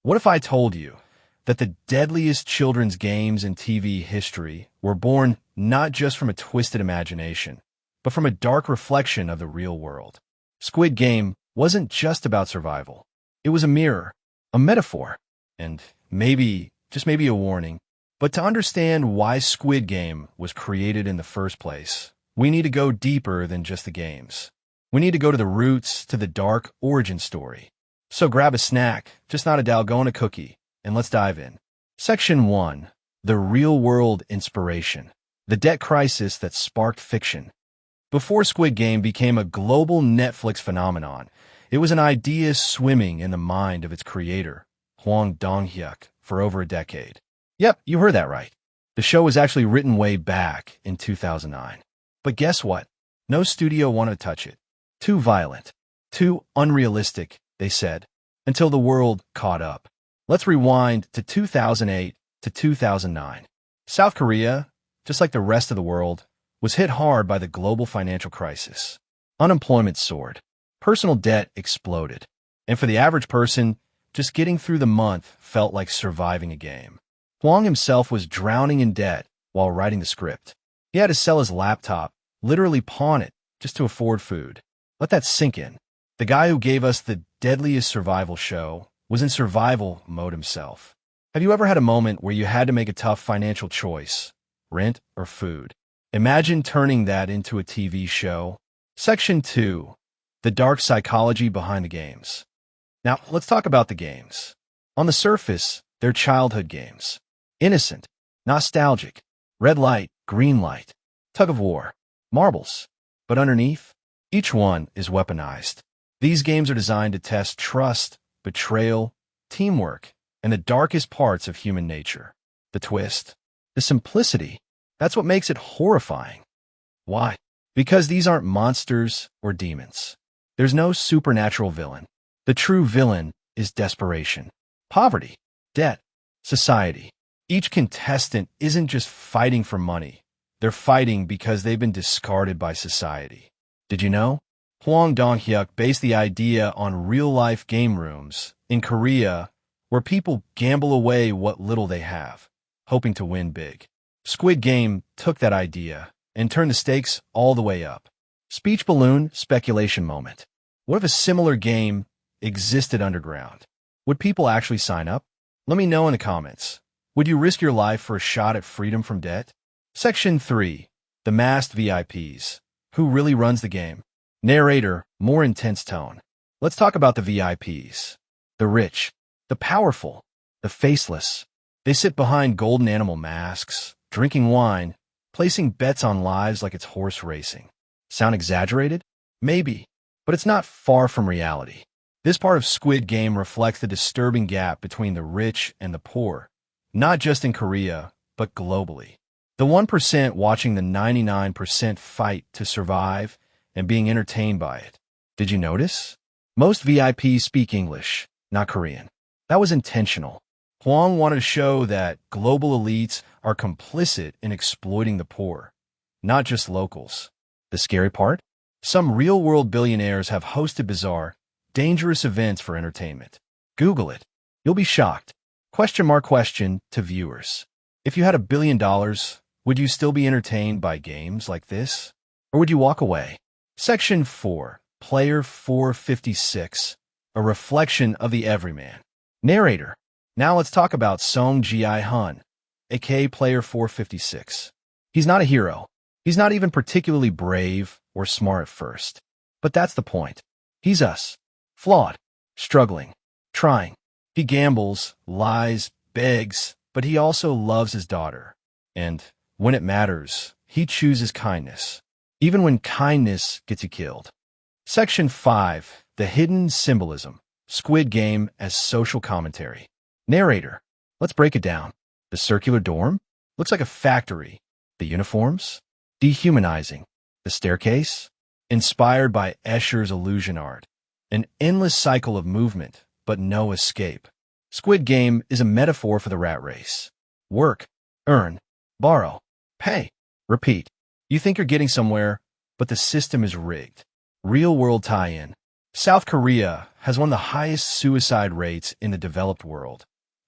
What if I told you that the deadliest children's games in TV history were born not just from a twisted imagination, but from a dark reflection of the real world? Squid Game wasn't just about survival. It was a mirror, a metaphor, and maybe, just maybe a warning. But to understand why Squid Game was created in the first place, we need to go deeper than just the games. We need to go to the roots, to the dark origin story. So grab a snack, just not a Dalgona cookie, and let's dive in. Section 1. The real-world inspiration. The debt crisis that sparked fiction. Before Squid Game became a global Netflix phenomenon, it was an idea swimming in the mind of its creator, Hwang Dong-hyuk, for over a decade. Yep, you heard that right. The show was actually written way back in 2009. But guess what? No studio wanted to touch it. Too violent. Too unrealistic, they said, until the world caught up. Let's rewind to 2008 to 2009. South Korea, just like the rest of the world, was hit hard by the global financial crisis. Unemployment soared. Personal debt exploded. And for the average person, just getting through the month felt like surviving a game. Hwang himself was drowning in debt while writing the script. He had to sell his laptop, literally pawn it, just to afford food. Let that sink in. The guy who gave us the deadliest survival show was in survival mode himself. Have you ever had a moment where you had to make a tough financial choice? Rent or food? Imagine turning that into a TV show. Section 2. The dark psychology behind the games. Now, let's talk about the games. On the surface, they're childhood games. Innocent, nostalgic, red light, green light, tug of war, marbles. But underneath, each one is weaponized. These games are designed to test trust, betrayal, teamwork, and the darkest parts of human nature. The twist, the simplicity, that's what makes it horrifying. Why? Because these aren't monsters or demons. There's no supernatural villain. The true villain is desperation, poverty, debt, society. Each contestant isn't just fighting for money. They're fighting because they've been discarded by society. Did you know? Hwang Dong-hyuk based the idea on real-life game rooms in Korea where people gamble away what little they have, hoping to win big. Squid Game took that idea and turned the stakes all the way up. Speech balloon speculation moment. What if a similar game existed underground? Would people actually sign up? Let me know in the comments. Would you risk your life for a shot at freedom from debt? Section 3. The masked VIPs. Who really runs the game? Narrator, more intense tone. Let's talk about the VIPs. The rich, the powerful, the faceless. They sit behind golden animal masks, drinking wine, placing bets on lives like it's horse racing. Sound exaggerated? Maybe, but it's not far from reality. This part of Squid Game reflects the disturbing gap between the rich and the poor, not just in Korea, but globally. The 1% watching the 99% fight to survive and being entertained by it. Did you notice? Most VIPs speak English, not Korean. That was intentional. Hwang wanted to show that global elites are complicit in exploiting the poor, not just locals. The scary part? Some real-world billionaires have hosted bizarre, dangerous events for entertainment. Google it. You'll be shocked. Question to viewers. If you had $1 billion, would you still be entertained by games like this? Or would you walk away? Section 4. Player 456. A reflection of the everyman. Narrator. Now let's talk about Song Ji-hun, aka Player 456. He's not a hero. He's not even particularly brave or smart at first. But that's the point. He's us. Flawed. Struggling. Trying. He gambles, lies, begs, but he also loves his daughter. And when it matters, he chooses kindness, even when kindness gets you killed. Section 5. The hidden symbolism. Squid Game as social commentary. Narrator. Let's break it down. The circular dorm? Looks like a factory. The uniforms? Dehumanizing. The staircase? Inspired by Escher's illusion art. An endless cycle of movement, but no escape. Squid Game is a metaphor for the rat race. Work, earn, borrow, pay, repeat. You think you're getting somewhere, but the system is rigged. Real-world tie-in. South Korea has one of the highest suicide rates in the developed world,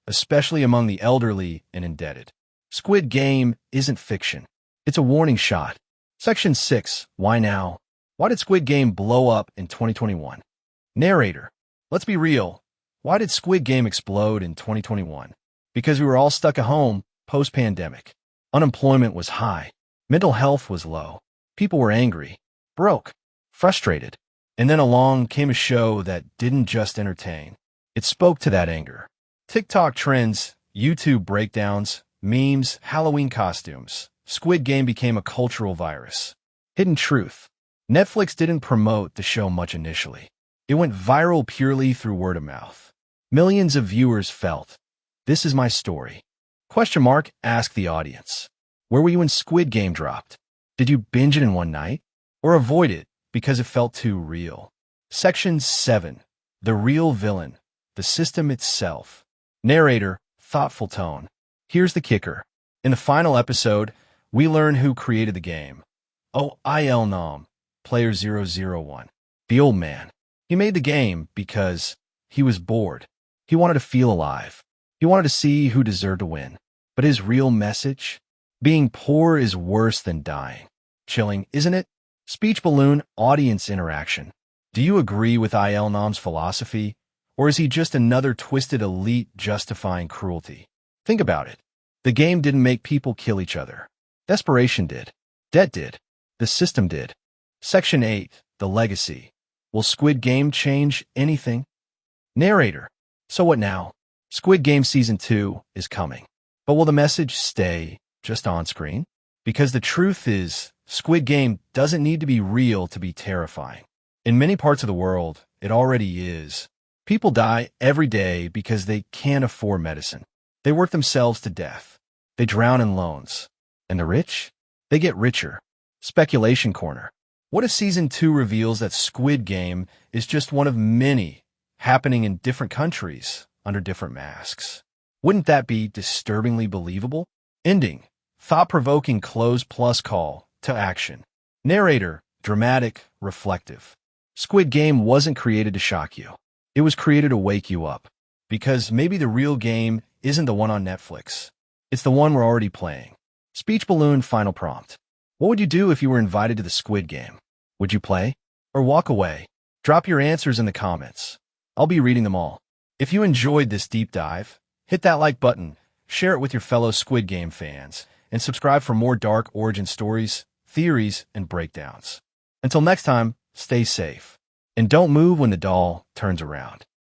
especially among the elderly and indebted. Squid Game isn't fiction. It's a warning shot. Section 6. Why now? Why did Squid Game blow up in 2021? Narrator. Let's be real. Why did Squid Game explode in 2021? Because we were all stuck at home post-pandemic. Unemployment was high. Mental health was low. People were angry, broke, frustrated. And then along came a show that didn't just entertain. It spoke to that anger. TikTok trends, YouTube breakdowns, memes, Halloween costumes. Squid Game became a cultural virus. Hidden truth. Netflix didn't promote the show much initially. It went viral purely through word of mouth. Millions of viewers felt, "This is my story." Ask the audience. Where were you when Squid Game dropped? Did you binge it in one night? Or avoid it because it felt too real? Section 7. The real villain. The system itself. Narrator. Thoughtful tone. Here's the kicker. In the final episode, we learn who created the game. Nam, player 001. The old man. He made the game because he was bored. He wanted to feel alive. He wanted to see who deserved to win. But his real message? Being poor is worse than dying. Chilling, isn't it? Speech balloon, audience interaction. Do you agree with Nam's philosophy? Or is he just another twisted elite justifying cruelty? Think about it. The game didn't make people kill each other. Desperation did. Debt did. The system did. Section 8. The legacy. Will Squid Game change anything? Narrator. So what now? Squid Game Season 2 is coming. But will the message stay just on screen? Because the truth is, Squid Game doesn't need to be real to be terrifying. In many parts of the world, it already is. People die every day because they can't afford medicine. They work themselves to death. They drown in loans. And the rich? They get richer. Speculation corner. What if Season 2 reveals that Squid Game is just one of many happening in different countries under different masks? Wouldn't that be disturbingly believable? Ending. Thought-provoking close plus call to action. Narrator. Dramatic, reflective. Squid Game wasn't created to shock you. It was created to wake you up. Because maybe the real game isn't the one on Netflix. It's the one we're already playing. Speech balloon final prompt. What would you do if you were invited to the Squid Game? Would you play? Or walk away? Drop your answers in the comments. I'll be reading them all. If you enjoyed this deep dive, hit that like button, share it with your fellow Squid Game fans, and subscribe for more dark origin stories, theories, and breakdowns. Until next time, stay safe. And don't move when the doll turns around.